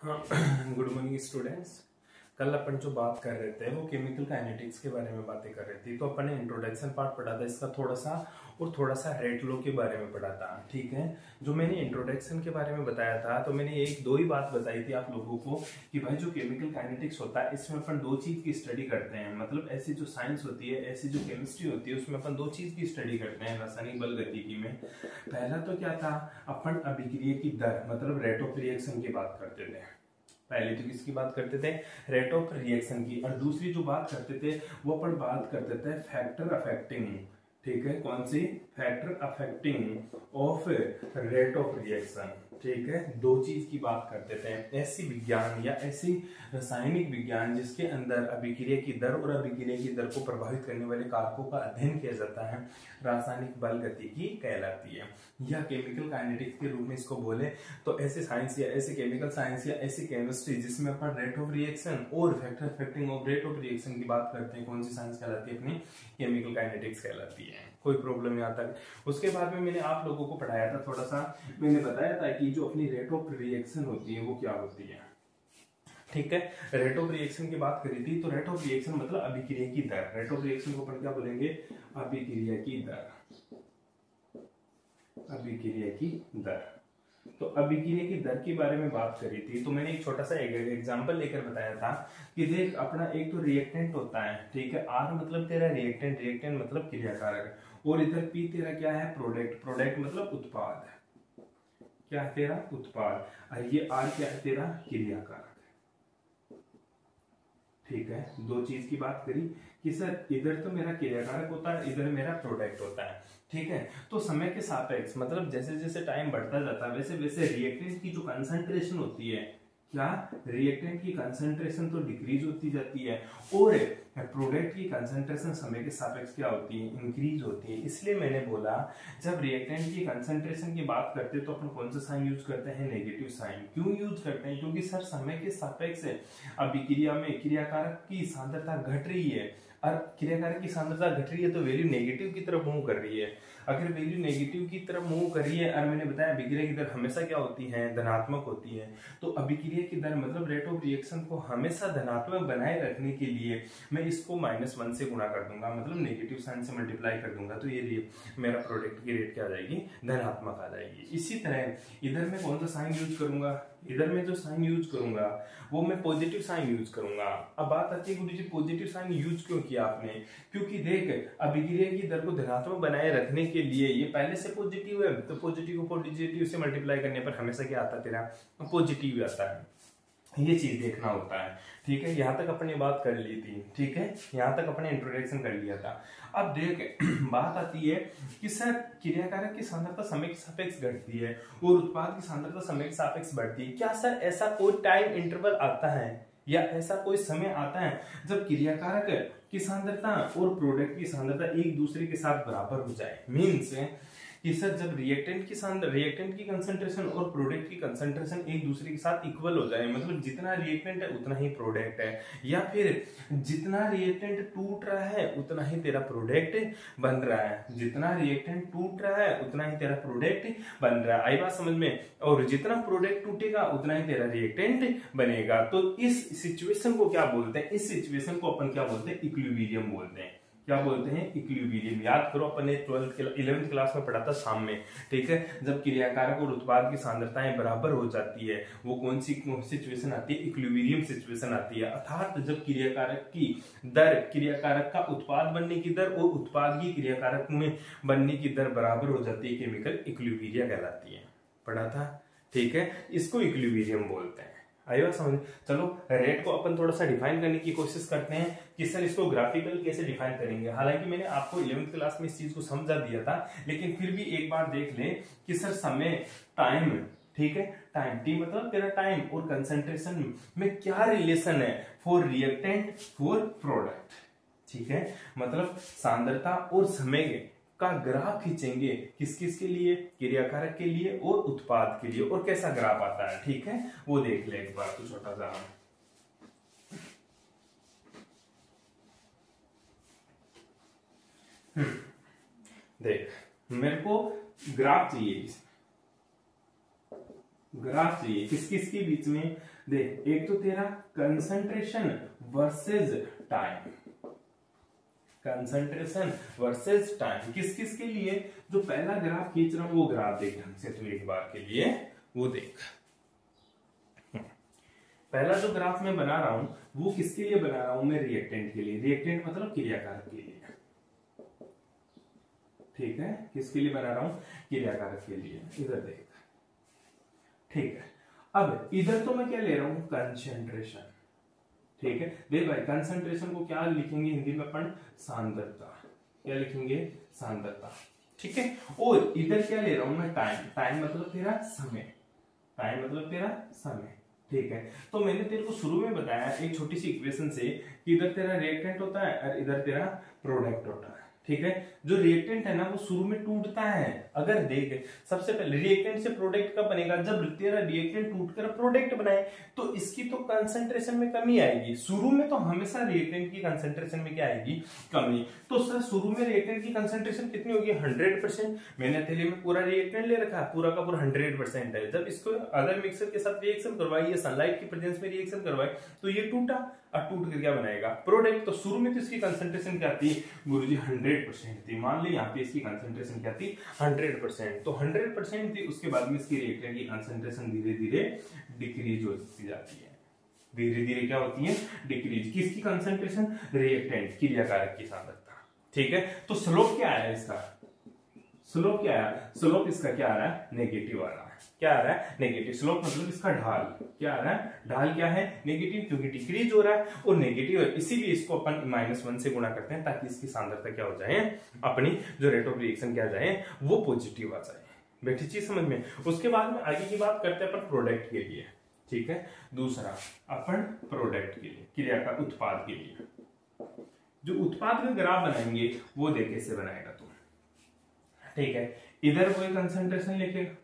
हाँ good morning students. कल अपन जो बात कर रहे थे वो केमिकल काइनेटिक्स के बारे में बातें कर रहे थे। तो अपन ने इंट्रोडक्शन पार्ट पढ़ा था इसका थोड़ा सा, और थोड़ा सा रेट लॉ के बारे में पढ़ा था। ठीक है, जो मैंने इंट्रोडक्शन के बारे में बताया था तो मैंने एक दो ही बात बताई थी आप लोगों को कि भाई जो केमिकल काइनेटिक्स होता है इसमें अपन दो चीज की स्टडी करते हैं। मतलब ऐसी जो साइंस होती है, ऐसी जो केमिस्ट्री होती है उसमें अपन दो चीज की स्टडी करते हैं रासायनिक बल गतिकी में। पहला तो क्या था, अपन अभिक्रिया की दर मतलब रेट ऑफ रिएक्शन की बात करते थे। पहले तो किसकी बात करते थे, रेट ऑफ रिएक्शन की। और दूसरी जो बात करते थे वो अपन बात करते थे फैक्टर अफेक्टिंग। ठीक है, कौन सी, factor affecting of rate of reaction. ठीक है, दो चीज की बात करते थे। ऐसी विज्ञान या ऐसी रासायनिक विज्ञान जिसके अंदर अभिक्रिया की दर और अभिक्रिया की दर को प्रभावित करने वाले कारकों का अध्ययन किया जाता है, रासायनिक बल गतिकी कहलाती है। या केमिकल काइनेटिक्स के रूप में इसको बोले तो ऐसे साइंस या ऐसे केमिकल साइंस या ऐसी केमिस्ट्री जिसमें अपन रेट ऑफ रिएक्शन और factor affecting of rate of reaction की बात करते हैं, कौन सी साइंस कहलाती है, अपनी केमिकल काइनेटिक्स कहलाती है। कोई प्रॉब्लम यहाँ तक। उसके बाद में मैंने आप लोगों को पढ़ाया था, थोड़ा सा मैंने बताया था कि जो अपनी रेट ऑफ रिएक्शन होती है वो क्या होती है। ठीक है, रेट ऑफ रिएक्शन की बात करी थी तो रेट ऑफ रिएक्शन मतलब अभिक्रिया की दर। रेट ऑफ रिएक्शन को अपन क्या बोलेंगे, अभिक्रिया की दर। अभिक्रिया की दर, तो अभिक्रिया की दर के बारे में बात करी थी तो मैंने एक छोटा सा एग्जांपल लेकर बताया था कि देख अपना एक तो रिएक्टेंट होता है। ठीक है, आर मतलब तेरा रिएक्टेंट, रिएक्टेंट मतलब क्रियाकारक, और इधर पी तेरा क्या है, प्रोडक्ट, प्रोडक्ट मतलब उत्पाद। क्या है तेरा, उत्पाद। और ये आर क्या है तेरा, क्रियाकारक। ठीक है, दो चीज की बात करी कि सर इधर तो मेरा क्रियाकारक होता है, इधर मेरा प्रोडक्ट होता है। ठीक है, तो समय के सापेक्ष मतलब जैसे जैसे टाइम बढ़ता जाता है वैसे वैसे रिएक्टेंट की जो कंसंट्रेशन होती है, क्या, रिएक्टेंट की कंसंट्रेशन तो डिक्रीज होती जाती है, और प्रोडक्ट की कंसंट्रेशन समय के सापेक्ष क्या होती है, इंक्रीज होती है। इसलिए मैंने बोला जब रिएक्टेंट की कंसंट्रेशन की बात करते हैं तो अपन कौन सा साइन यूज करते हैं, नेगेटिव साइन। क्यों यूज करते हैं, क्योंकि सर समय के सापेक्ष अभिक्रिया में क्रियाकारक की सांद्रता घट रही है, और क्रियाकारक की सांद्रता घट रही है तो वैल्यू नेगेटिव की तरफ मूव कर रही है। अगर वैल्यू नेगेटिव की तरफ मूव कर रही है, और मैंने बताया अभिक्रिया की दर हमेशा क्या होती है, धनात्मक होती है, तो अभिक्रिया की दर मतलब रेट ऑफ रिएक्शन को हमेशा धनात्मक बनाए रखने के लिए मैं इसको -1 से गुणा कर दूंगा, मतलब नेगेटिव साइन से मल्टीप्लाई कर दूंगा, तो ये मेरा प्रोडक्ट की रेट क्या आ जाएगी, धनात्मक आ जाएगी। इसी तरह इधर मैं कौन सा साइन यूज करूंगा, इधर मैं जो साइन यूज करूंगा वो मैं पॉजिटिव साइन यूज करूंगा। अब बात आती है गुरुजी पॉजिटिव साइन यूज क्यों किया आपने, क्योंकि देख अभिक्रिया की दर को धनात्मक बनाए रखने के लिए ये पहले से पॉजिटिव है, तो पॉजिटिव को पॉजिटिव से मल्टीप्लाई करने पर हमेशा क्या आता है तेरा, पॉजिटिव आता है। ये चीज देखना होता है। ठीक है, यहाँ तक अपने बात कर ली थी। ठीक है, यहाँ तक अपने इंट्रोडक्शन कर लिया था। अब देख बात आती है कि सर क्रियाकारक की सांद्रता समय के सापेक्ष घटती है और उत्पाद की सांद्रता समय के सापेक्ष बढ़ती है। क्या सर ऐसा कोई टाइम इंटरवल आता है या ऐसा कोई समय आता है जब क्रियाकारक की सांद्रता और प्रोडक्ट की सांद्रता एक दूसरे के साथ बराबर हो जाए। मीन्स कि सर जब रिएक्टेंट की कंसंट्रेशन और प्रोडक्ट की कंसंट्रेशन एक दूसरे के साथ इक्वल हो जाए, मतलब जितना रिएक्टेंट है उतना ही प्रोडक्ट है, या फिर जितना रिएक्टेंट टूट रहा है उतना ही तेरा प्रोडक्ट बन रहा है, जितना रिएक्टेंट टूट रहा है उतना ही तेरा प्रोडक्ट बन रहा है। आई बात समझ में, और जितना प्रोडक्ट टूटेगा उतना ही तेरा रिएक्टेंट बनेगा। तो इस सिचुएशन को क्या बोलते हैं, इस सिचुएशन को अपन क्या बोलते हैं, इक्विलिब्रियम बोलते हैं। क्या बोलते हैं, इक्विलिब्रियम। याद करो अपन ने 11th क्लास में पढ़ा था शाम में। ठीक है, जब क्रियाकारक और उत्पाद की सांद्रताएं बराबर हो जाती है वो कौन सी सिचुएशन आती है, इक्विलिब्रियम सिचुएशन आती है। अर्थात जब क्रियाकारक की दर, क्रियाकारक का उत्पाद बनने की दर और उत्पाद की क्रियाकारक में बनने की दर बराबर हो जाती है, केमिकल इक्विलिब्रिया कहलाती है। पढ़ा था, ठीक है, इसको इक्विलिब्रियम बोलते हैं। आइए समझ। चलो रेट को अपन थोड़ा सा डिफाइन करने की कोशिश करते हैं कि सर इसको ग्राफिकल कैसे डिफाइन करेंगे। हालांकि मैंने आपको 11th क्लास में इस चीज को समझा दिया था, लेकिन फिर भी एक बार देख ले कि सर समय, टाइम, ठीक है, टाइम, टी मतलब तेरा टाइम और कंसंट्रेशन में क्या रिलेशन है फॉर रिएक्टेंट फॉर प्रोडक्ट। ठीक है, मतलब सांद्रता और समय का ग्राफ खींचेंगे किस किस के लिए, क्रियाकारक के लिए और उत्पाद के लिए, और कैसा ग्राफ आता है। ठीक है, वो देख ले एक बार तो छोटा सा। देख मेरे को ग्राफ चाहिए, ग्राफ चाहिए किस किस के बीच में, देख एक तो तेरा concentration versus time, concentration versus time किस किस के लिए, जो पहला ग्राफ खींच रहा हूं वो ग्राफ देख ढंग से, तो एक बार के लिए वो देख। पहला जो ग्राफ मैं बना रहा हूं वो किसके लिए बना रहा हूं मैं, रिएक्टेंट के लिए, रिएक्टेंट मतलब क्रियाकारक के लिए, ठीक है, किसके लिए बना रहा हूं, क्रियाकारक के लिए, इधर देख, ठीक है। अब इधर तो मैं क्या ले रहा हूं, कंसंट्रेशन, ठीक है। देख भाई कंसंट्रेशन को क्या लिखेंगे हिंदी में अपन, सांद्रता, क्या लिखेंगे, सांद्रता, ठीक है। और इधर क्या ले रहा हूं मैं, टाइम, टाइम मतलब तेरा समय, टाइम मतलब तेरा समय, ठीक है। तो मैंने तेरे को शुरू में बताया एक छोटी सी इक्वेशन से कि इधर तेरा रिएक्टेंट होता है और इधर तेरा प्रोडक्ट होता है, ठीक है। जो रिएक्टेंट है ना वो शुरू में टूटता है, अगर देख सबसे पहले रिएक्टेंट से प्रोडक्ट कब बनेगा, जब तेरा रिएक्टेंट टूटकर प्रोडक्ट बनाए, तो इसकी तो कंसंट्रेशन में कमी आएगी। शुरू में तो हमेशा रिएक्टेंट की कंसंट्रेशन में क्या आएगी, कमी। तो सर शुरू में रिएक्टेंट की कंसंट्रेशन कितनी होगी, 100%। मैंने थैले में पूरा रिएक्टेंट ले रखा है, पूरा का पूरा 100% है। जब इसको अदर मिक्सर के साथ रिएक्शन करवाई, ये सनलाइट की प्रेजेंस में रिएक्शन करवाए, तो ये टूटा, और टूट कर क्या बनाएगा, प्रोडक्ट। तो शुरू में तो इसकी कंसंट्रेशन क्या थी गुरुजी, 100% थी। मान ली यहाँ पे इसकी कंसंट्रेशन क्या थी, 100%। तो 100% थी, उसके बाद में इसकी रिएक्टेंट की कंसंट्रेशन धीरे धीरे डिक्रीज होती जाती है, धीरे धीरे क्या होती है, डिक्रीज। किसकी कंसंट्रेशन, रिएक्टेंट, क्रियाकारक की सांद्रता, ठीक है। तो स्लोप क्या आया इसका, स्लोप क्या आया, स्लोप इसका क्या आ रहा है, नेगेटिव आ रहा है। क्या आ रहा है, नेगेटिव। स्लोप मतलब इसका ढाल, क्या आ रहा है, ढाल क्या है, नेगेटिव, क्योंकि डिक्रीज हो रहा है और नेगेटिव है, इसीलिए इसको अपन -1 से गुणा करते हैं ताकि इसकी सांद्रता क्या हो जाए, अपनी जो रेट ऑफ रिएक्शन क्या जाए वो पॉजिटिव आ जाए। बैठी चीज समझ में। उसके बाद में आगे की बात करते हैं अपन प्रोडक्ट के लिए, ठीक है। दूसरा अपन प्रोडक्ट के लिए, क्रिया का उत्पाद के लिए जो उत्पाद का ग्राफ बनाएंगे वो देख कैसे बनाएगा तू, ठीक है। इधर कोई कंसंट्रेशन लिखेगा,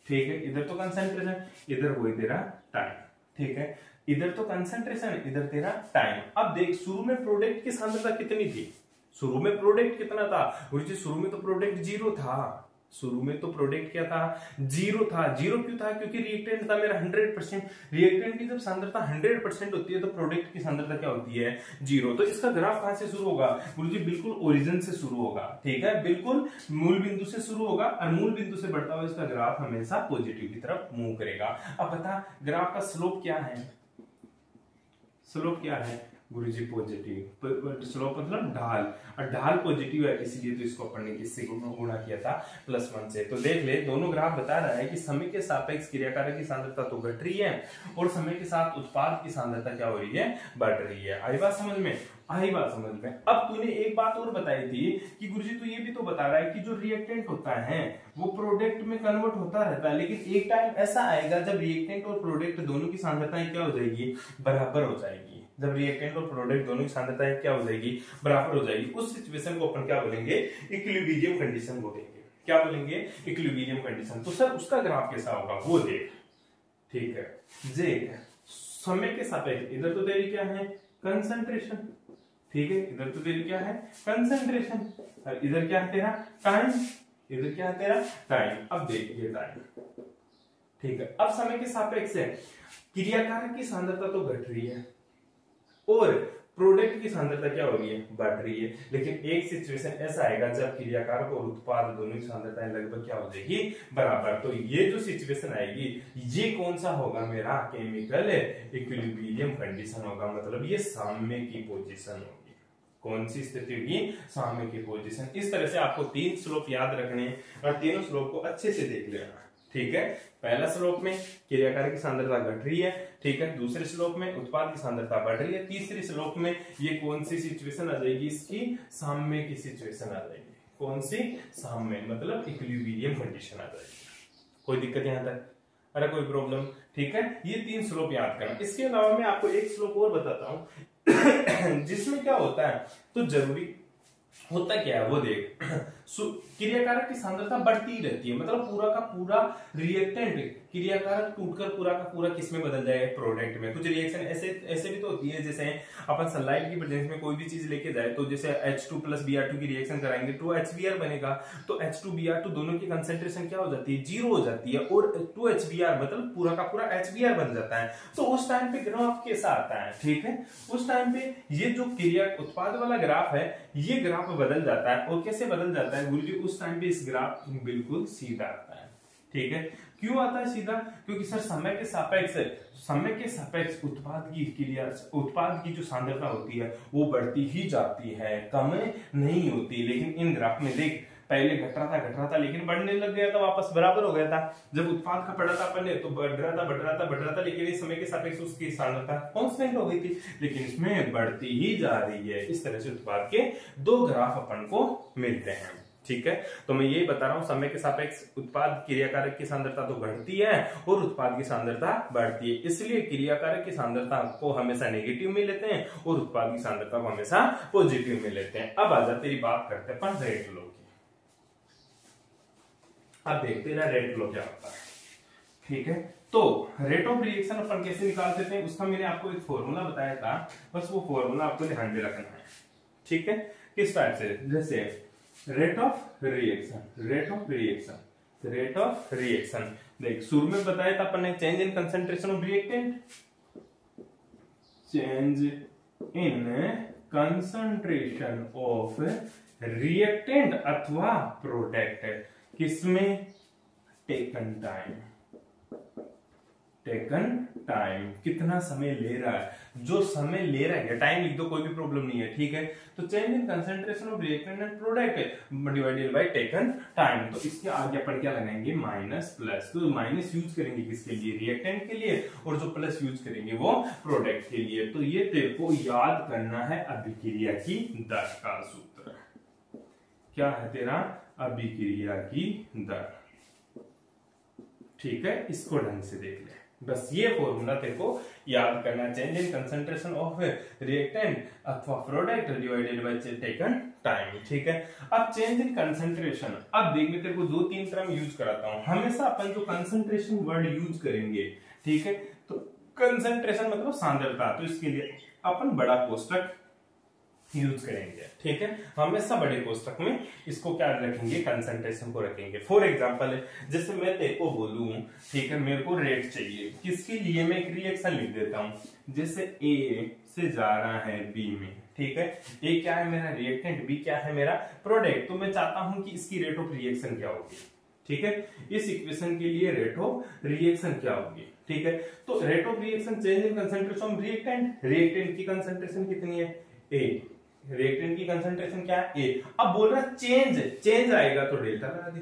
ठीक है, इधर तो कंसंट्रेशन, इधर कोई तेरा टाइम, ठीक है। इधर तो कंसंट्रेशन, इधर तेरा टाइम। अब देख शुरू में प्रोडक्ट की सांद्रता कितनी थी, शुरू में प्रोडक्ट कितना था गुरुजी, शुरू में तो प्रोडक्ट 0 था, शुरू में तो प्रोडक्ट क्या था, 0 था। 0 क्यों था, क्योंकि रिएक्टेंट था मेरा 100%। रिएक्टेंट की जब सांद्रता 100% होती है तो प्रोडक्ट की सांद्रता क्या होती है, 0। तो इसका ग्राफ कहां से शुरू होगा गुरुजी, बिल्कुल ओरिजिन से शुरू होगा, ठीक है, बिल्कुल मूल बिंदु से शुरू होगा और मूल बिंदु से बढ़ता हुआ इसका ग्राफ हमेशा पॉजिटिव की तरफ मूव करेगा। अब बता ग्राफ का स्लोप क्या है, स्लोप क्या है गुरुजी, पॉजिटिव। स्लोप मतलब ढाल, और ढाल पॉजिटिव है, इसलिए तो इसको अपन ने किससे गुणा किया था, +1 से। तो देख ले दोनों ग्राफ बता रहा है कि समय के सापेक्ष क्रियाकारक की सांद्रता तो घट रही है और समय के साथ उत्पाद की सांद्रता क्या हो रही है, बढ़ रही है। आई बात समझ में, आई बात समझ में। अब तूने एक बात और बताई थी कि गुरुजी तू ये भी तो बता रहा है कि जो रिएक्टेंट होता है वो प्रोडक्ट में कन्वर्ट होता रहता है, लेकिन एक टाइम ऐसा आएगा जब रिएक्टेंट और प्रोडक्ट दोनों की सांद्रताएं क्या हो जाएगी, बराबर हो जाएगी। जब रिएक्टेंट और प्रोडक्ट दोनों की सांद्रताएं क्या हो जाएगी, बराबर हो जाएगी। उस सिचुएशन को अपन क्या बोलेंगे, इक्विलिब्रियम कंडीशन बोलेंगे। क्या बोलेंगे, इक्विलिब्रियम कंडीशन। तो सर उसका ग्राफ कैसा होगा वो देख, ठीक है। देख समय के सापेक्ष इधर तो तेरी क्या है, कंसंट्रेशन, ठीक है, इधर तो तेरी क्या है, कंसंट्रेशन, और इधर क्या है तेरा टाइम, इधर क्या है तेरा टाइम। अब देखिए टाइम, ठीक है। अब समय के सापेक्ष है, क्रियाकारक की सांद्रता तो घट रही है और प्रोडक्ट की सांद्रता क्या हो रही है, बढ़ रही है। लेकिन एक सिचुएशन ऐसा आएगा जब क्रियाकारक और उत्पाद दोनों की सांद्रताएं लगभग क्या हो जाएगी, बराबर। तो ये जो सिचुएशन आएगी ये कौन सा होगा, मेरा केमिकल इक्विलिब्रियम कंडीशन होगा, मतलब ये साम्य की पोजीशन होगी। कौन सी स्थिति होगी, साम्य की पोजीशन। इस तरह से आपको 3 स्लोप याद रखने और तीनों स्लोप को अच्छे से देख लेना, ठीक है। पहला स्लोप में क्रियाकारक की सांद्रता घट रही है, ठीक है। दूसरे स्लोप में उत्पाद की सांद्रता बढ़ रही है। तीसरे स्लोप में ये कौन सी सिचुएशन आ जाएगी, इसकी साम्य की सिचुएशन आ जाएगी। कौन सी, साम्य, मतलब इक्विलिब्रियम कंडीशन आ जाएगी। कोई दिक्कत यहां तक, अरे कोई प्रॉब्लम, ठीक है। ये 3 स्लोप याद करना। इसके अलावा मैं आपको एक स्लोप और बताता हूं जिसमें क्या होता है, तो जरूरी होता क्या है वो देख। क्रियाकारक की सांद्रता बढ़ती ही रहती है, मतलब पूरा का पूरा रिएक्टेंट क्रियाकारक टूटकर पूरा का पूरा किस में बदल जाएगा, प्रोडक्ट में। कुछ रिएक्शन ऐसे ऐसे भी तो होती है, जैसे अपन सनलाइट की प्रेजेंस में कोई भी चीज लेके जाए तो जैसे H2 प्लस Br2 की रिएक्शन कराएंगे तो HBr बनेगा, तो H2Br2 दोनों की कंसेंट्रेशन क्या हो जाती है, 0 हो जाती है, और 2HBr मतलब पूरा का पूरा HBr बन जाता है। तो उस टाइम पे ग्राफ कैसा आता है, ठीक है, उस टाइम पे ये जो क्रिया उत्पाद वाला ग्राफ है ये ग्राफ बदल जाता है। और कैसे बदल जाता है गुरुजी, उस टाइम पे इस ग्राफ बिल्कुल सीधा आता है, ठीक है। क्यों आता है सीधा, क्योंकि सर समय के सापेक्ष उत्पाद की क्रिया, उत्पाद की जो सांद्रता होती है वो बढ़ती ही जाती है, कम नहीं होती। लेकिन इन ग्राफ में देख, पहले घट रहा था लेकिन बढ़ने लग गया था, वापस बराबर हो गया था। जब उत्पाद का पढ़ा था अपन ने तो बढ़ रहा था, लेकिन इस समय के सापेक्ष उसकी सांद्रता कांस्टेंट हो गई थी, लेकिन इसमें बढ़ती ही जा रही है। इस तरह से उत्पाद के दो ग्राफ अपन को मिलते हैं, ठीक है। तो मैं यही बता रहा हूं, समय के सापेक्ष उत्पाद क्रियाकारक की सांद्रता तो घटती है और उत्पाद की सांद्रता बढ़ती है, इसलिए क्रियाकारक की सांद्रता को हमेशा नेगेटिव में लेते हैं और उत्पाद की सांद्रता को हमेशा पॉजिटिव में लेते हैं। अब आजा तेरी बात करते हैं अपन रेट लो की। अब देखते हैं रेट लो क्या होता है, ठीक है। तो रेट ऑफ रिएक्शन अपन कैसे निकालते थे, उसका मैंने आपको एक फॉर्मूला बताया था, बस वो फॉर्मूला आपको ध्यान में रखना है, ठीक है। किस टाइप से, जैसे रेट ऑफ रिएक्शन देख, शुरू में बताया था अपन ने change in concentration of reactant, change in concentration of reactant अथवा प्रोडक्ट, किसमें, टेकन टाइम, कितना समय ले रहा है, जो समय ले रहा है, टाइम लिख दो कोई भी प्रॉब्लम नहीं है, ठीक है। तो change in concentration of reactant and product divided by taken time, तो इसके आगे अपन क्या लगाएंगे, माइनस प्लस। तो माइनस यूज करेंगे किसके लिए, रिएक्टेंट के लिए, और जो प्लस यूज करेंगे वो प्रोडक्ट के लिए। तो ये तेरे को याद करना है अभिक्रिया की दर का सूत्र, क्या है तेरा, अभिक्रिया की दर, ठीक है। इसको ढंग से देख ले, बस ये फॉर्मूला तेरे को याद करना है, change in concentration of reactant अथवा product divided by taken time, ठीक है। अब चेंज इन कंसंट्रेशन, अब देख मैं तेरे को 2-3 टर्म यूज कराता हूं। हमेशा अपन जो कंसंट्रेशन वर्ड यूज करेंगे, ठीक है, तो कंसंट्रेशन मतलब सांद्रता, तो इसके लिए अपन बड़ा कोष्टक यूज करेंगे, ठीक है। हमेशा बड़े कोष्टक में इसको क्या रखेंगे, कंसंट्रेशन को रखेंगे। फॉर एग्जांपल जैसे मैं तेरे को बोलूं, ठीक है, मेरे को रेट चाहिए, किसके लिए, मैं एक रिएक्शन लिख देता हूं, जैसे ए से जा रहा है बी में, ठीक है। ए क्या है मेरा रिएक्टेंट, बी क्या है मेरा प्रोडक्ट, तो मैं चाहता हूं कि इसकी रेट ऑफ रिएक्शन क्या होगी, ठीक है। इस इक्वेशन के लिए रेट ऑफ रिएक्शन क्या होगी, ठीक है। तो rate of reaction change in concentration of reactant की कंसंट्रेशन कितनी है, ए, रिएक्टेंट की कंसंट्रेशन क्या है, ए। अब बोल रहा चेंज आएगा तो डेल्टा लगा दे।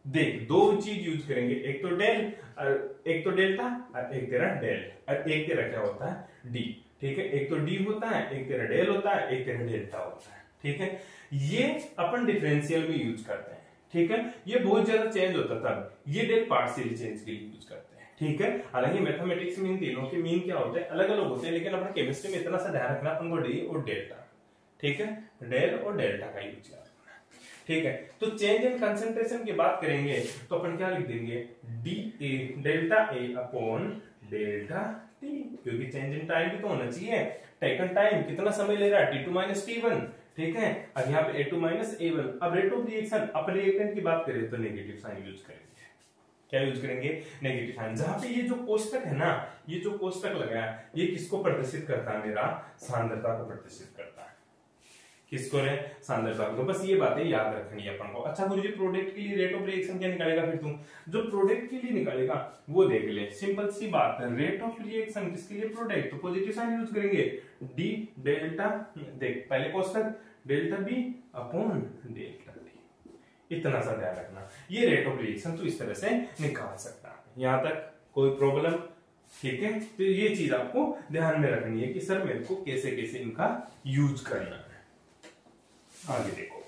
देख दो चीज यूज करेंगे, एक तो डेल्टा और एक तेरा डेल, और एक तेरा क्या होता है, डी, ठीक है। एक तो डी होता है, एक तेरा डेल होता है, एक तेरा डेल्टा होता है, ठीक है। ये अपन डिफरेंशियल में यूज करते हैं, ठीक है। ये बहुत ज्यादा चेंज होता था, ये डेल पार्शियल चेंज के लिए यूज करते हैं, ठीक है। हालांकि मैथमेटिक्स में इन तीनों के मीन क्या होते हैं, अलग अलग होते हैं, लेकिन अपना केमिस्ट्री में इतना सा ध्यान रखना अपन को डी और डेल्टा, ठीक है, डेल और डेल्टा का यूज करना, ठीक है। तो चेंज इन कंसंट्रेशन की बात करेंगे तो अपन क्या लिख देंगे, D A, delta A upon delta T, क्योंकि चेंज इन टाइम भी तो होना चाहिए, टेकन टाइम कितना समय ले रहा है, T2 माइनस T1, ठीक है। अब यहाँ पे A2 माइनस A1। अब rate of reaction, upon reactant की बात करें तो नेगेटिव साइन यूज करेंगे, क्या यूज करेंगे, नेगेटिव साइन। जहां पे ये जो कोष्टक है ना, ये जो कोष्टक लगा है, ये किसको प्रदर्शित करता है, मेरा सांद्रता को प्रदर्शित करता है, किसको रे, सांद्रता को। बस ये बातें याद रखनी है अपन को। अच्छा गुरुजी प्रोडक्ट के लिए रेट ऑफ रिएक्शन क्या निकालेगा, फिर तुम जो प्रोडक्ट के लिए निकालेगा वो देख ले, सिंपल सी बात है, रेट ऑफ रिएक्शन किसके लिए, प्रोडक्ट, तो पॉजिटिव साइन यूज करेंगे, डी डेल्टा, देख पहले कोष्टक delta B upon delta t, इतना सा ध्यान रखना। ये रेट ऑफ रिएक्शन तो इस तरह से निकाल सकता है, यहां तक कोई प्रॉब्लम, ठीक है। तो ये चीज आपको ध्यान में रखनी है कि सर मेरे को कैसे कैसे इनका यूज करना है। आगे देखो,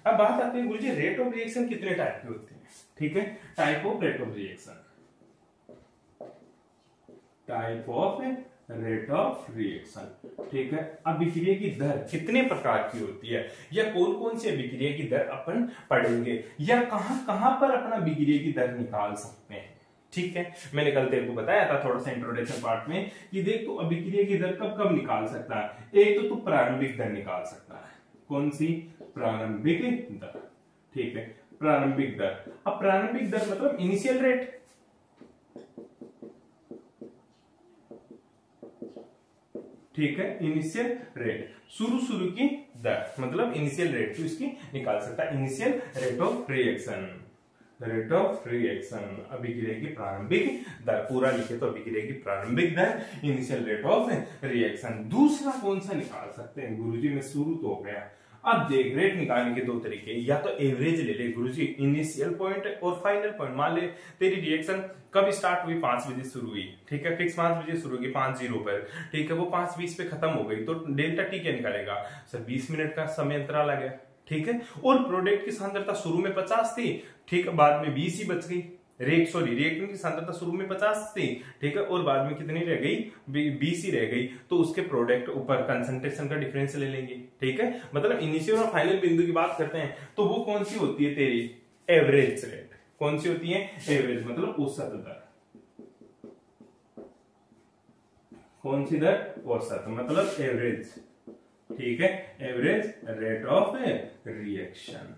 अब बात आती है गुरुजी रेट ऑफ रिएक्शन कितने टाइप की होती है, ठीक है। Type of rate of reaction, type of rate of reaction. ठीक है, अभिक्रिया की दर कितने प्रकार की होती है, या कौन कौन सी अभिक्रिया की दर अपन पढ़ेंगे, या कहां कहां पर अपना अभिक्रिया की दर निकाल सकते हैं। ठीक है, मैंने कल तेरे को बताया था थोड़ा सा इंट्रोडक्शन पार्ट में कि देख तू अभिक्रिया की दर कब कब निकाल सकता है। एक तो तू प्रारंभिक दर निकाल सकता है। कौन सी? प्रारंभिक दर। ठीक है, प्रारंभिक दर। अब प्रारंभिक दर मतलब इनिशियल रेट। ठीक है, इनिशियल रेट, शुरू की दर मतलब इनिशियल रेट, तो इसकी निकाल सकता है initial rate of reaction. Rate of reaction अभिक्रिया की प्रारंभिक दर, पूरा लिखे तो अभिक्रिया की प्रारंभिक दर, इनिशियल रेट ऑफ रिएक्शन। दूसरा कौन सा निकाल सकते हैं गुरुजी में, शुरू तो हो गया। अब देख रेट निकालने के दो तरीके, या तो एवरेज ले ले गुरुजी, इनिशियल पॉइंट और फाइनल पॉइंट। मान ले तेरी रिएक्शन कब स्टार्ट हुई, 5 बजे शुरू हुई। ठीक है, फिक्स 5 बजे शुरू हुई, 5:0 पर। ठीक है, वो 5:20 पे खत्म हो गई, तो डेल्टा टी क्या निकालेगा सर, 20 मिनट का समय अंतराल आ गया। ठीक है, और प्रोडक्ट की सांद्रता शुरू में 50 थी। ठीक है, बाद में 20 ही बच गई। रिएक्टेंट की सांद्रता शुरू में 50 थी। ठीक है, और बाद में कितनी रह गई, 20 ही रह गई। तो उसके प्रोडक्ट ऊपर कंसंट्रेशन का डिफरेंस ले लेंगे। ठीक है, मतलब इनिशियल और फाइनल बिंदु की बात करते हैं तो वो कौन सी होती है तेरी, एवरेज रेट। कौन सी होती है, एवरेज मतलब औसत दर। कौन सी दर, औसत मतलब एवरेज। ठीक है, एवरेज रेट ऑफ रिएक्शन।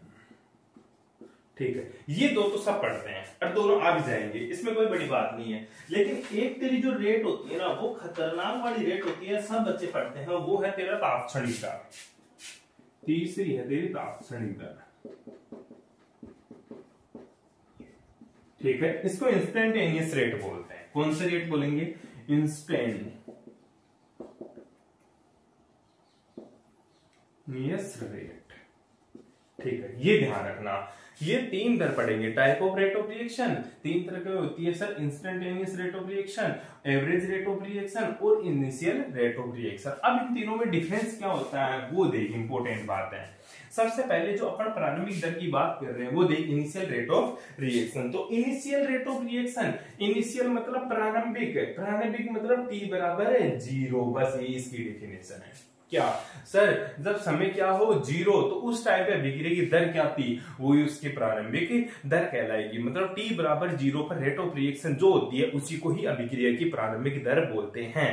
ठीक है, ये दो तो सब पढ़ते हैं और दोनों आ भी जाएंगे, इसमें कोई बड़ी बात नहीं है। लेकिन एक तेरी जो रेट होती है ना, वो खतरनाक वाली रेट होती है, सब बच्चे पढ़ते हैं, वो है तेरा तात्क्षणिक दर। तीसरी है तेरी तात्क्षणिक दर। ठीक है, इसको इंस्टेंटेनियस रेट बोलते हैं। कौन सा रेट बोलेंगे, इंस्टेंटेनियस रेट। ठीक है, ये ध्यान रखना। ये 3 दर पढ़ेंगे, type of rate of reaction 3 तरह की होती है sir, instantaneous rate of reaction, average rate of reaction और इनिशियल रेट ऑफ रिएक्शन। अब इन तीनों में डिफरेंस क्या होता है वो देख, इंपॉर्टेंट बात है। सबसे पहले जो अपन प्रारंभिक दर की बात कर रहे हैं वो देख, इनिशियल रेट ऑफ रिएक्शन। तो initial rate of reaction, initial मतलब प्रारंभिक, प्रारंभिक मतलब t बराबर है 0, बस ये इसकी डेफिनेशन है। क्या सर, जब समय क्या हो 0 तो उस टाइम पे अभिक्रिया की दर क्या थी, वो उसकी प्रारंभिक दर कहलाएगी। मतलब t बराबर 0 पर रेट ऑफ रिएक्शन जो होती है उसी को ही अभिक्रिया की प्रारंभिक दर बोलते हैं।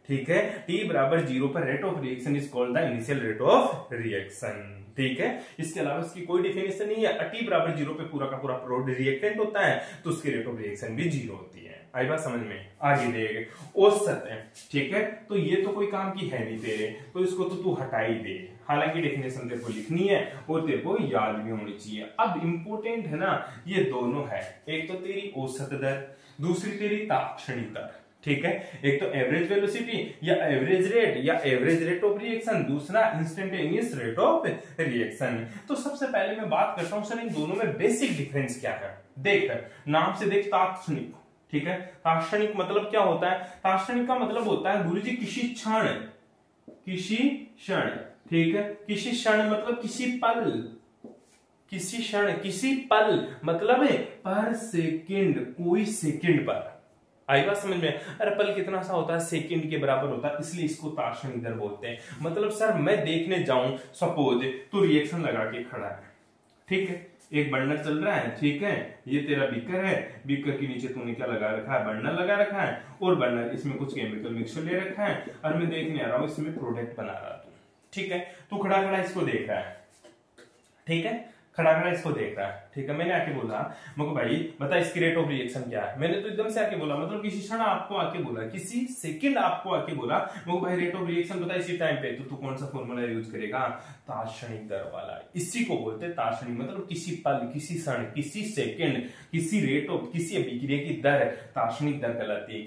ठीक है, t बराबर 0 पर rate of reaction is called the initial rate of reaction. ठीक है, इसके अलावा इसकी कोई डिफिनेशन नहीं है। t बराबर 0 पे पूरा का पूरा रिएक्टेंट होता है तो उसकी रेट ऑफ रिएक्शन भी 0 होती है। आई बात समझ में? आगे देख, औसत है। ठीक है, तो ये तो कोई काम की है नहीं तेरे, तो इसको तो तू हटा ही दे। हालांकि डेफिनेशन तेरे को लिखनी है और तेरे को याद भी होनी चाहिए। अब इंपॉर्टेंट है ना, ये दोनों है, एक तो तेरी औसत दर, दूसरी तेरी तात्क्षणिक दर। ठीक है, एक तो एवरेज वेलोसिटी या एवरेज रेट या एवरेज रेट ऑफ रिएक्शन, दूसरा इंस्टेंटेनियस रेट ऑफ रिएक्शन। तो सबसे पहले मैं बात करता हूं सर इन दोनों में बेसिक डिफरेंस क्या है। देख, नाम से देख, तात्क्षणिक। ठीक है, तात्क्षणिक मतलब क्या होता है, तात्क्षणिक का मतलब होता है गुरुजी किसी क्षण, किसी क्षण। ठीक है, किसी क्षण मतलब किसी पल, किसी क्षण, किसी पल मतलब है पर सेकंड, कोई सेकंड पर। आई बात समझ में? अरे पल कितना सा होता है, सेकंड के बराबर होता है, इसलिए इसको तात्क्षणिक दर बोलते हैं। मतलब सर मैं देखने जाऊं, सपोज तू रिएक्शन लगा के खड़ा है। ठीक है, एक बर्नर चल रहा है। ठीक है, ये तेरा बीकर है, बीकर के नीचे तूने क्या लगा रखा है, बर्नर लगा रखा है, और बर्नर इसमें कुछ केमिकल मिक्सचर ले रखा है और मैं देखने आ रहा हूं इसमें प्रोडक्ट बना रहा हूं। ठीक है, तू खड़ा खड़ा इसको देख रहा है। ठीक है, खड़ा खड़ा इसको देख रहा है। ठीक है, मैंने आके बोला मुझको भाई बता इसकी रेट ऑफ रिएक्शन क्या है। मैंने तो एकदम से आके बोला, मतलब किसी क्षण आपको आके बोला, किसी सेकंड आपको आके बोला मुझको भाई रेट ऑफ रिएक्शन बता इसी टाइम पे, तो तू कौन सा फॉर्मूला यूज करेगा, तात्क्षणिक दर वाला। इसी को बोलते हैं तात्क्षणिक, मतलब किसी पल, किसी क्षण, किसी सेकंड, किसी रेट ऑफ, किसी अभिक्रिया की दर तात्क्षणिक दर कहलाती है।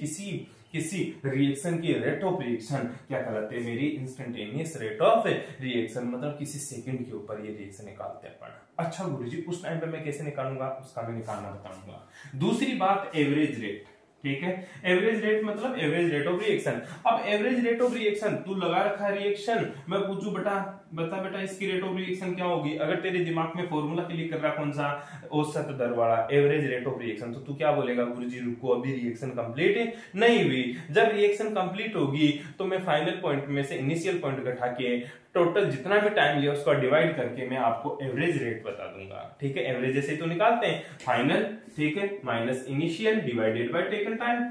किसी रिएक्शन की रेट ऑफ रिएक्शन क्या कहलाते हैं, मेरी इंस्टेंटेनियस रेट ऑफ रिएक्शन, मतलब किसी सेकंड के ऊपर ये रिएक्शन निकालते हैं अपन। अच्छा गुरुजी, उस टाइम पे मैं कैसे निकालूंगा, उसका मैं निकालना बताऊंगा। दूसरी बात, एवरेज रेट। ठीक है, एवरेज रेट मतलब एवरेज रेट ऑफ रिएक्शन। अब एवरेज रेट ऑफ रिएक्शन, तू लगा रखा है रिएक्शन, मैं पूछू बेटा बता बेटा इसकी रेट ऑफ रिएक्शन क्या होगी। अगर तेरे दिमाग में फॉर्मूला क्लिक कर रहा कौन सा, औसत दर वाला, एवरेज रेट ऑफ रिएक्शन, तो तू क्या बोलेगा, गुरुजी रुको अभी रिएक्शन कंप्लीट नहीं हुई। जब रिएक्शन कंप्लीट होगी तो मैं फाइनल पॉइंट में से इनिशियल पॉइंट घटा के टोटल जितना भी टाइम लिया उसको डिवाइड करके मैं आपको एवरेज रेट बता दूंगा। ठीक है, एवरेज ऐसे तो निकालते हैं, फाइनल, ठीक है, minus initial divided by taken time.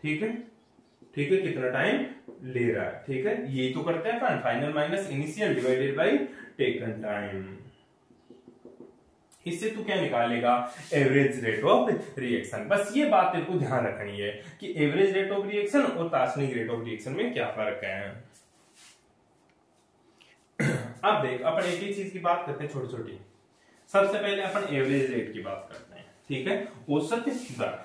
ठीक है, ठीक है, कितना टाइम ले रहा है। ठीक है, ये तो करते हैं अपन, final minus initial divided by taken time. इससे तू क्या निकालेगा, एवरेज रेट ऑफ रिएक्शन। बस ये बात तेरे को ध्यान रखनी है कि एवरेज रेट ऑफ रिएक्शन और तात्क्षणिक रेट ऑफ रिएक्शन में क्या फर्क है। अब देख, अपन एक ही चीज की बात करते हैं छोटी छोटी। सबसे पहले अपन एवरेज रेट की बात करते हैं। ठीक है, औसत दर,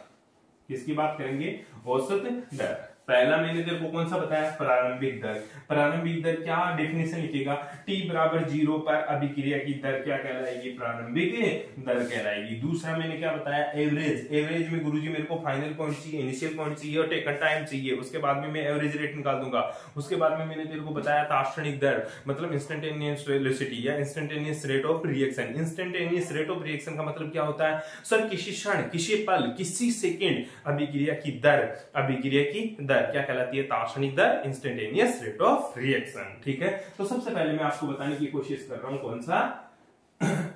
किसकी बात करेंगे, औसत दर। पहला मैंने तेरे को कौन सा बताया, प्रारंभिक दर। प्रारंभिक दर क्या डेफिनेशन लिखेगा, t बराबर 0 पर अभिक्रिया की दर क्या कहलाएगी, प्रारंभिक दर कहलाएगी। दूसरा मैंने क्या बताया, एवरेज। एवरेज में गुरुजी मेरे को फाइनल पॉइंट चाहिए, इनिशियल पॉइंट चाहिए और टेकन टाइम चाहिए, उसके बाद में मैं एवरेज रेट निकाल दूंगा। उसके बाद में मैंने तेरे को बताया तात्क्षणिक दर, मतलब इंस्टेंटेनियस वेलोसिटी या instantaneous rate of reaction. Instantaneous rate of reaction का मतलब क्या होता है, सर किसी क्षण, किसी पल, किसी सेकेंड अभिक्रिया की दर, अभिक्रिया की दर क्या कहलाती है, तात्क्षणिक दर, इंस्टेंटेनियस रेट ऑफ रिएक्शन। ठीक है, तो सबसे पहले मैं आपको बताने की कोशिश कर रहा हूं कौन सा,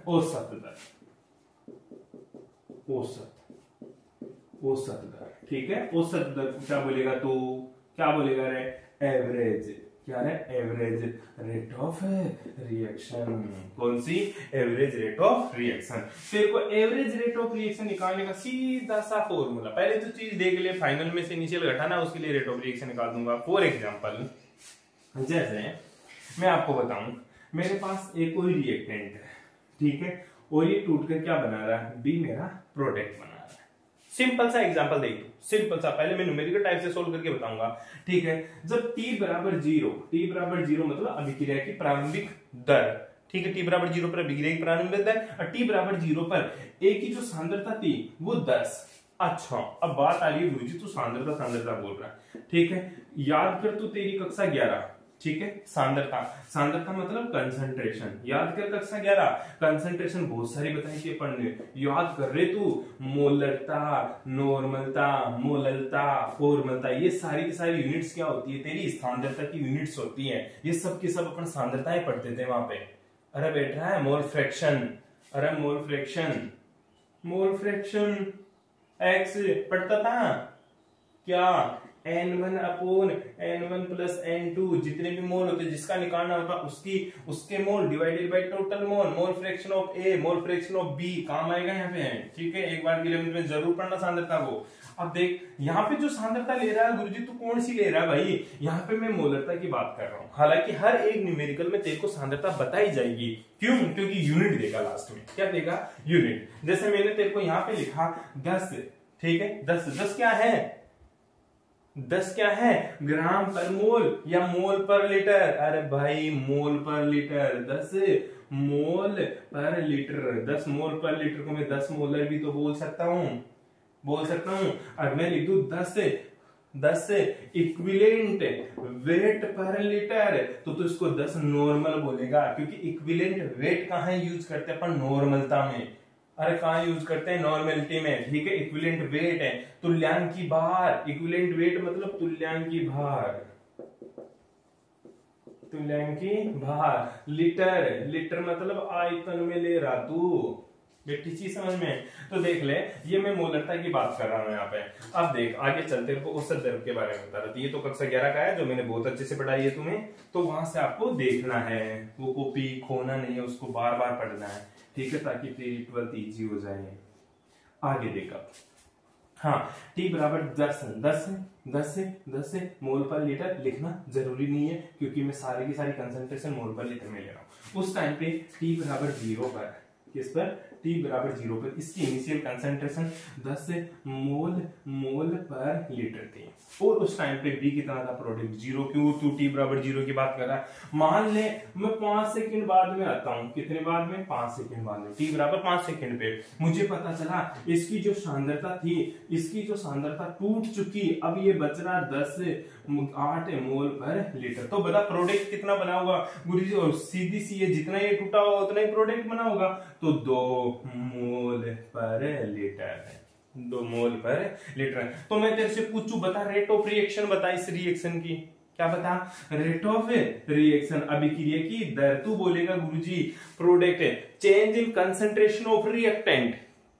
औसत दर, औसत दर। ठीक है, औसत दर क्या बोलेगा, तो क्या बोलेगा रे, एवरेज। क्या है, एवरेज रेट ऑफ रिएक्शन। कौन सी, एवरेज रेट ऑफ रिएक्शन। फिर को एवरेज रेट ऑफ रिएक्शन निकालने का सीधा सा फॉर्मूला, पहले तो चीज देख ले, फाइनल में से इनिशियल घटाना, उसके लिए रेट ऑफ रिएक्शन निकाल दूंगा। फॉर एग्जांपल, जैसे मैं आपको बताऊं, मेरे पास एक कोई रिएक्टेंट है, ठीक है, और ये टूट कर क्या बना रहा है, बी मेरा प्रोडक्ट बना रहा है। सिंपल सा एग्जांपल देख लो, सिंपल सा, पहले मैं न्यूमेरिकल टाइप से सोल्व करके बताऊंगा। ठीक है, जब t बराबर 0 मतलब अभिक्रिया की प्रारंभिक दर। ठीक है, t बराबर 0 पर अभिक्रिया की प्रारंभिक दर, और t बराबर 0 पर A की जो सांद्रता थी वो 10। अच्छा, अब बात आ रही है, गुरुजी तू सांद्रता बोल रहा है। ठीक है, याद कर तू तेरी कक्षा 11, ठीक है, सांद्रता मतलब कंसंट्रेशन। याद कर कक्षा 11, कंसंट्रेशन बहुत सारी बताई थी अपन ने, याद कर रहे तू, मोलरता, नॉर्मलता, मोललता, फॉर्मलता, ये सारी की सारी यूनिट्स क्या होती है, तेरी सांद्रता की यूनिट्स होती है। ये सब की सब अपन सांद्रताएं पढ़ते थे वहां पे। अरे बैठ रहा है मोल फ्रैक्शन, अरे मोल फ्रैक्शन एक्स पढ़ता था क्या, n1 upon n1 plus n2, जितने भी मोल होते जिसका निकालना होता उसके मोल divided by total mole fraction of A, mole fraction of B काम आएगा यहाँ पे। ठीक है, एक बार के लिए में जरूर पढ़ना सांद्रता को। अब देख यहाँ पे जो सांद्रता ले रहा है गुरुजी, तू कौन सी ले रहा है भाई, यहाँ पे मैं मोलरता की बात कर रहा हूँ। हालांकि हर एक न्यूमेरिकल में तेरे को सांद्रता बताई जाएगी, क्यों, क्योंकि यूनिट देगा लास्ट में। क्या देगा, यूनिट। जैसे मैंने तेरे को यहाँ पे लिखा 10, ठीक है, 10 क्या है, 10 क्या है, ग्राम पर मोल या मोल पर लीटर। अरे भाई मोल पर लीटर, 10 मोल पर लीटर, 10 मोल पर लीटर को मैं 10 मोलर भी तो बोल सकता हूँ। अब मैं लिख दूं 10 इक्विवेलेंट वेट पर लीटर, तो इसको 10 नॉर्मल बोलेगा, क्योंकि इक्विवेलेंट वेट कहाँ यूज करते हैं अपन, नॉर्मलता में। अरे कहाँ यूज करते हैं, नॉर्मलिटी में। ठीक है, इक्विवेलेंट वेट है, तुल्यांक की भार। इक्विवेलेंट वेट मतलब तुल्यांक की भार, लीटर मतलब आयतन में ले रहा तू। बेटी चीज समझ में, तो देख ले, ये मैं मोलरता की बात कर रहा हूँ यहाँ पे। अब देख आगे चलते को औसत दर के बारे में बता रहा था। ये तो कक्षा 11 का है जो मैंने बहुत अच्छे से पढ़ाई है तुम्हें, तो वहां से आपको देखना है, वो कॉपी खोना नहीं है, उसको बार बार पढ़ना है। ठीक है, ताकि तेरी 12th इजी हो जाए। आगे देखा, हाँ, t बराबर 10 मोल पर लीटर लिखना जरूरी नहीं है, क्योंकि मैं सारी की सारी कंसंट्रेशन मोल पर लीटर में ले रहा हूँ। उस टाइम पे t बराबर 0 पर किस पर, T बराबर 0 पर। इसकी इनिशियल कंसंट्रेशन 10 मोल पर लीटर थी और उस टाइम पे B कितना था, प्रोडक्ट 0। क्यों, तू T बराबर 0 की बात कर रहा है। मान ले मैं 5 सेकंड बाद में आता हूं, कितने बाद में, 5 सेकंड बाद में, T बराबर 5 सेकंड पे मुझे पता चला इसकी जो सांद्रता थी, इसकी जो सांद्रता टूट चुकी, अब ये बच रहा 8 मोल पर लीटर। तो बता प्रोडक्ट कितना बना होगा गुरुजी, और सीधी सी ये जितना ये टूटा होगा उतना ही प्रोडक्ट बना होगा, तो 2 मोल पर लीटर है, 2 मोल पर लीटर। तो मैं तेरे से पूछूं, बता रेट ऑफ रिएक्शन बता इस रिएक्शन की, क्या बता, रेट ऑफ रिएक्शन, अभिक्रिया की दर। तू बोलेगा गुरुजी प्रोडक्ट है, change in concentration of reactant,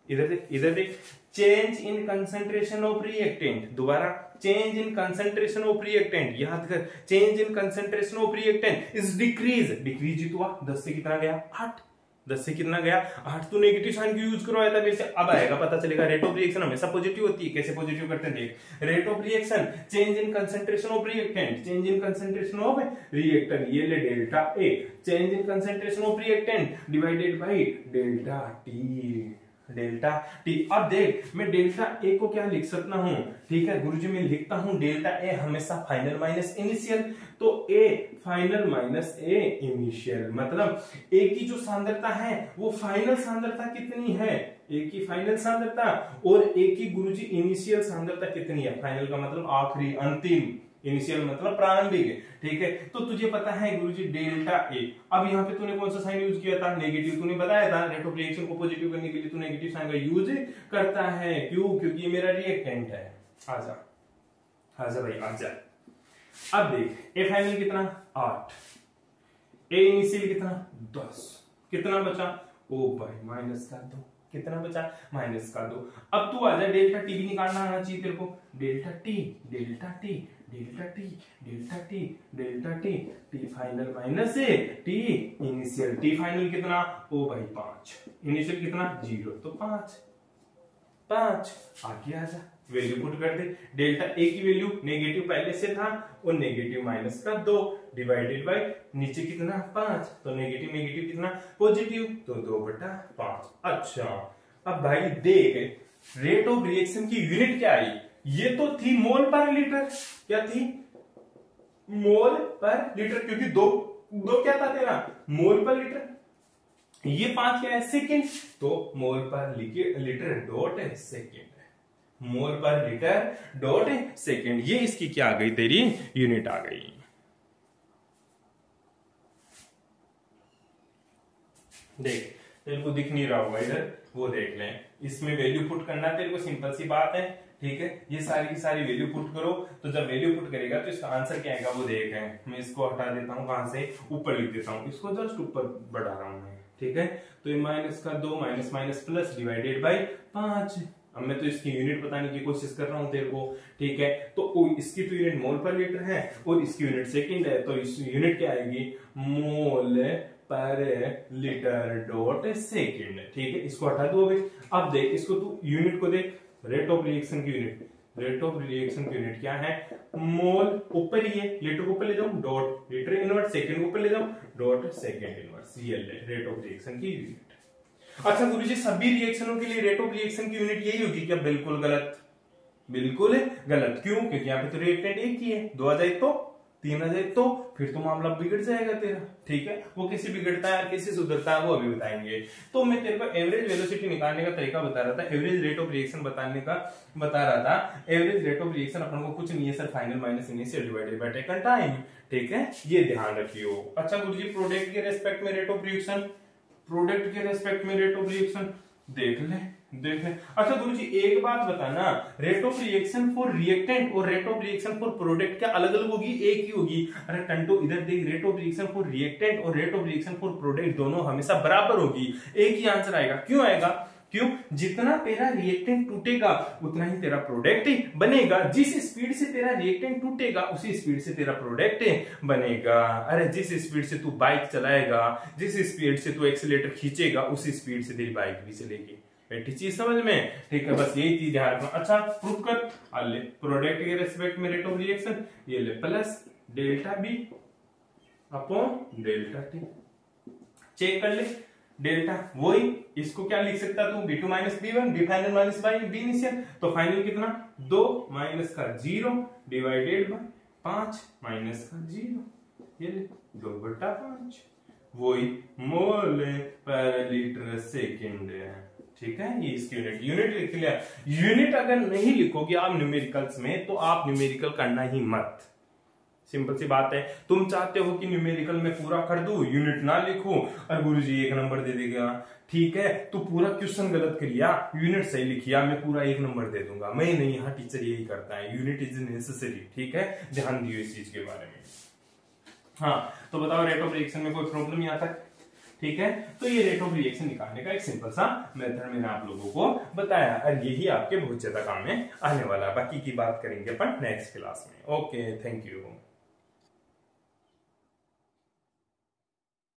इधर देख, इधर देख, change in concentration of reactant, दोबारा change in concentration of reactant, याद कर, change in concentration of reactant is decrease, decrease हुआ 10 से कितना गया 8, 10 से कितना गया 8। तो नेगेटिव साइन क्यों यूज करवाया था वैसे, अब आएगा पता चलेगा। रेट ऑफ रिएक्शन हमेशा पॉजिटिव होती है, कैसे पॉजिटिव करते हैं देख, rate of reaction change in concentration of reactant, change in concentration of reactant, ये ले delta A, change in concentration of reactant divided by delta T, delta T. अब देख मैं डेल्टा ए को क्या लिख सकता हूं, ठीक है गुरुजी, मैं लिखता हूं डेल्टा ए हमेशा फाइनल माइनस इनिशियल, तो A final minus A initial, मतलब ए की जो सांद्रता है वो फाइनल सांद्रता कितनी है, ए की फाइनल सांद्रता, और ए की गुरुजी इनिशियल सांद्रता कितनी है, फाइनल का मतलब आखिरी अंतिम, इनिशियल मतलब प्रारंभिक, ठीक है। तो तुझे पता है गुरुजी डेल्टा ए, अब यहाँ पे तूने कौन सा साइन यूज किया था, नेगेटिव, तूने बताया था रेट ऑफ रिएक्शन को पॉजिटिव करने के लिए तू नेगेटिव साइन का यूज करता है, क्यों, क्योंकि ये मेरा रिएक्टेंट है। आजा आजा भाई आजा। अब देख ए फाइनल कितना 8, ए इनिशियल कितना 10, कितना बचा, ओ भाई माइनस कर दो, कितना बचा माइनस कर दो। अब तू आजा डेल्टा टी भी निकालना आना चाहिए तेरे को, delta T delta T delta T delta T delta T, T final minus A T initial, T final कितना, ओ भाई 5, इनिशियल कितना 0, तो 5 आगे आजा, वैल्यू पुट कर दे, डेल्टा ए की वैल्यू नेगेटिव पहले से था और नेगेटिव माइनस का 2 डिवाइडेड बाय नीचे कितना 5, तो नेगेटिव नेगेटिव कितना पॉजिटिव, तो 2/5। अच्छा अब भाई देख रेट ऑफ रिएक्शन की यूनिट क्या आई, ये तो थी मोल पर लीटर, क्या थी मोल पर लीटर, क्योंकि दो क्या था तेरा मोल पर लीटर, ये 5 क्या है सेकेंड, तो मोल पर लीटर डॉट सेकेंड, मोल पर लीटर डॉट सेकेंड, ये इसकी क्या आ गई तेरी यूनिट आ गई। देख तेरे को दिख नहीं रहा होगा इधर, वो देख लें, इसमें वैल्यू पुट करना तेरे को सिंपल सी बात है, ठीक है। ये सारी की सारी वैल्यू पुट करो, तो जब वैल्यू पुट करेगा तो इसका आंसर क्या आएगा वो देख रहे हैं। मैं इसको हटा देता हूँ, कहां से, ऊपर लिख देता हूँ, इसको जस्ट ऊपर बढ़ा रहा हूं मैं, ठीक है। तो ये माइनस का 2 minus minus plus divided by 5। अब मैं तो इसकी यूनिट बताने की कोशिश कर रहा हूं तेरे को, ठीक है। तो इसकी तो यूनिट मोल पर लीटर है और इसकी यूनिट सेकंड है, तो इस यूनिट क्या आएगी मोल पर लीटर डॉट सेकंड, ठीक है। इसको हटा दो अभी। अब देख इसको तू यूनिट को देख, रेट ऑफ रिएक्शन की यूनिट, रेट ऑफ रिएक्शन की यूनिट क्या है, मोल ऊपर ही है, लीटर को ऊपर ले जाऊं डॉट लीटर इनवर्स, सेकंड को ऊपर ले जाऊं डॉट सेकंड इनवर्स, ये रेट ऑफ रिएक्शन की यूनिट। अच्छा गुरुजी सभी रिएक्शनों के लिए रेट ऑफ रिएक्शन की यूनिट यही होगी क्या, बिल्कुल गलत, बिल्कुल गलत। क्यों, क्योंकि यहाँ पे तो रिएक्टेंट एक ही है, 2 आ जाए तो 3 आ जाए तो फिर तो मामला बिगड़ जाएगा तेरा, ठीक है। वो कैसे बिगड़ता है कैसे सुधरता है वो अभी बताएंगे। तो मैं तेरे को एवरेज वेलोसिटी निकालने का तरीका बता रहा था, एवरेज रेट ऑफ रिएक्शन बताने का बता रहा था। एवरेज रेट ऑफ रिएक्शन अपन को कुछ नहीं है sir, final minus initial divided by taken time, ठीक है, ये ध्यान रखियो। अच्छा गुरुजी प्रोडक्ट के रेस्पेक्ट में रेट ऑफ रिएक्शन, प्रोडक्ट के रेस्पेक्ट में रेट ऑफ रिएक्शन देख ले। अच्छा गुरुजी एक बात बताना, rate of reaction for reactant और rate of reaction for product क्या अलग अलग होगी, एक ही होगी? अरे टंटो इधर देख, rate of reaction for reactant और rate of reaction for product दोनों हमेशा बराबर होगी, एक ही आंसर आएगा। क्यों आएगा? क्यों? जितना तेरा रिएक्टेंट टूटेगा उतना ही तेरा प्रोडक्ट बनेगा। जिस स्पीड से तेरा रिएक्टेंट टूटेगा उसी स्पीड से तेरा प्रोडक्ट बनेगा। अरे जिस स्पीड से तू बाइक चलाएगा, जिस स्पीड से तू एक्सीलेटर खींचेगा उसी स्पीड से तेरी बाइक भी चलेगी। बैठी चीज समझ में, ठीक है, बस यही चीज ध्यान रखना। अच्छा प्रूफ कर, ले प्रोडक्ट के रेस्पेक्ट में रेट ऑफ रिएक्शन, ये ले plus delta B upon delta T, check कर ले। डेल्टा, वही इसको क्या लिख सकता तू, B2 minus B1, B final minus B initial, तो फाइनल कितना 2 माइनस का 0 डिवाइडेड बाय 5 माइनस का 0, ये 2/5, वही मोल पर लीटर सेकेंड है। ठीक है, ये इसकी यूनिट लिख लिया। यूनिट अगर नहीं लिखोगे आप न्यूमेरिकल्स में तो आप न्यूमेरिकल करना ही मत, सिंपल सी बात है। तुम चाहते हो कि न्यूमेरिकल में पूरा कर दूं, यूनिट ना लिखूं और गुरुजी 1 नंबर दे देगा, ठीक है, तो पूरा क्वेश्चन गलत करिया, यूनिट सही लिखिया, मैं पूरा 1 नंबर दे दूंगा। मैं नहीं, यहाँ टीचर यही करता है, यूनिट इज नेसेसरी। ठीक है, ध्यान दियो इस चीज के बारे में। हाँ, तो बताओ रेट ऑफ रिएक्शन में कोई प्रॉब्लम यहाँ तक? ठीक है, तो ये रेट ऑफ रिएक्शन निकालने का एक सिंपल सा मेथड मैंने आप लोगों को बताया, और यही आपके बहुत ज्यादा काम में आने वाला है। बाकी की बात करेंगे अपन नेक्स्ट क्लास में। Okay, thank you.